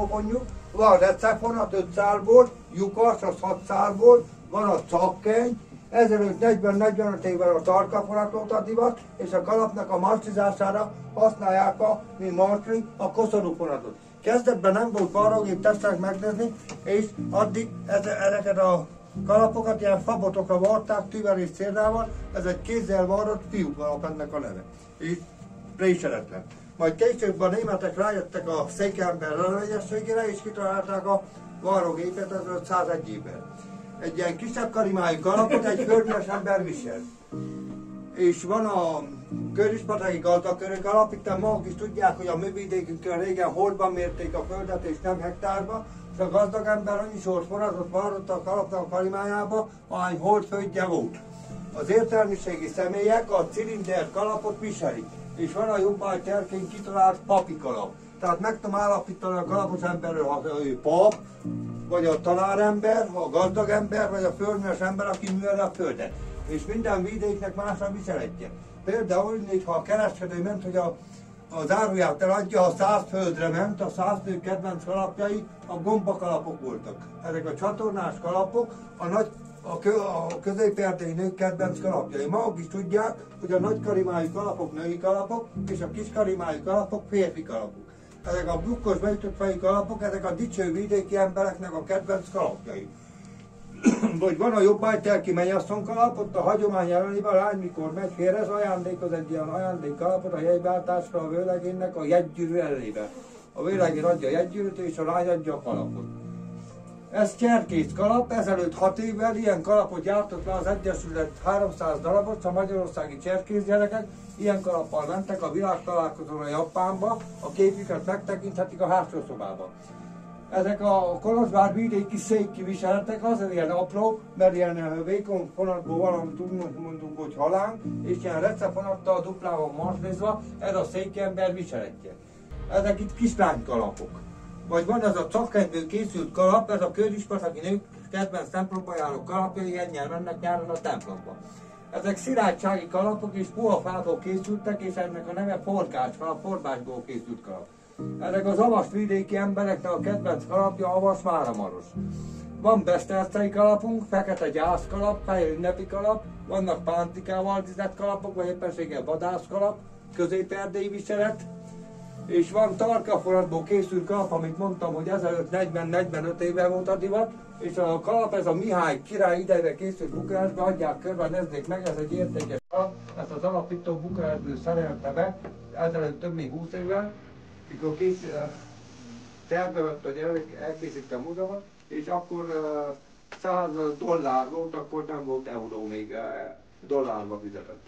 vonjuk, van recepfonat 5 szálból, lyukas az 6 szálból, van a cakkeny, ezelőtt 40-45 évvel a tarkafonat volt a divat, és a kalapnak a marcizására használják mint marcli, a koszorúfonatot. Kezdetben nem volt varrógép, tessenek megnézni, és addig ezeket a kalapokat ilyen fabotokra varták, tűvel és cérdával, ez egy kézzel varrott fiúkalap ennek a neve. És préseletlen. Majd később a németek rájöttek a székember lelőegyességére, és kitalálták a varrógépet, ez 101 évben. Egy ilyen kisebb karimájú kalapot egy földnes ember visel. És van a Köröspataki gazdagkörű kalap, itt maguk is tudják, hogy a mi vidékünkön régen hordban mérték a földet és nem hektárba, és a gazdag ember annyi sort forratott varrott a kalapnak a karimájába, ahány holdföldje volt. Az értelmiségi személyek a cilinder kalapot viselik, és van a jobbágy terkén kitalált papi kalap. Tehát meg tudom állapítani a kalapos emberről, ha ő pap, vagy a tanárember, a gazdag ember, vagy a földműves ember, aki műveli a földet. És minden vidéknek más a viseletje. Például, ha a kereskedő ment, hogy az áruját eladja, ha 100 földre ment, a 100 nő kedvenc kalapjai a gombakalapok voltak. Ezek a csatornás kalapok, a középerdei nők kedvenc kalapjai. Maguk is tudják, hogy a nagy karimájú kalapok női kalapok, és a kis karimájú kalapok férfi kalapok. Ezek a bukkos beütött fejű kalapok, ezek a dicső vidéki embereknek a kedvenc kalapjai. Vagy van a jobbágytelki mennyasszony kalap, ott a hagyomány ellenében a lány mikor megy félre, ajándékoz egy ilyen ajándékkalapot a jegyváltásra a vőlegénynek a jegygyűrű elébe. A vőlegény adja a jegygyűrűt és a lány adja a kalapot. Ez cserkész kalap, ezelőtt 6 évvel ilyen kalapot gyártott le az Egyesület 300 darabot, a magyarországi cserkész gyerekek ilyen kalappal mentek a világtalálkozóra Japánba, a képüket megtekinthetik a hátsó szobában. Ezek a Kolozsvár vidéki széki viseletek azért ilyen apró, mert ilyen vékony fonatból valamit úgy mondunk, hogy halánk, és ilyen recepfonattal duplában marszlézva, ez a széki ember viseletje. Ezek itt kislánykalapok. Vagy van ez a cakkenyből készült kalap, ez a köröspataki nők kedvenc templomba járó kalapjai, ennyien mennek nyáron a templomba. Ezek szilárdsági kalapok és puhafából készültek, és ennek a neve forgács kalap, forgásból készült kalap. Ezek az avas vidéki embereknek a kedvenc kalapja, avas máramaros. Van besztercei kalapunk, fekete gyászkalap, fehér ünnepi kalap, vannak pántikával díszelt kalapok, vagy éppenséggel vadászkalap, közép-erdélyi viselet, és van tarkafonatból készült kalap, amit mondtam, hogy ezelőtt 40-45 éve volt a divat, és a kalap, ez a Mihály király idejére készült Bukarestbe, adják körbe, nézzék meg, ez egy értékes kalap, ezt az alapító Bukarestből szerelte be, ezelőtt több mint 20 évvel, mikor terve vett, hogy elkészíti a múzeumot, és akkor $100 volt, akkor nem volt euró, még dollárba fizetett.